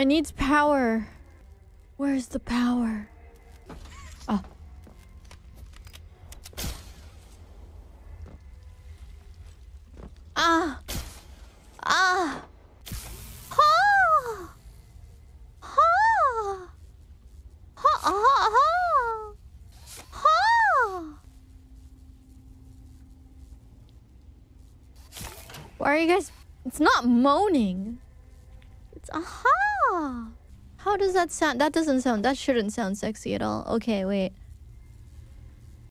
I need power. Where's the power? Oh. Ah. Ah. Ha. Ha. Ha. Ha. Ha. Ha. Why are you guys... It's not moaning. It's aha. How does that sound? That doesn't sound... That shouldn't sound sexy at all. Okay, wait.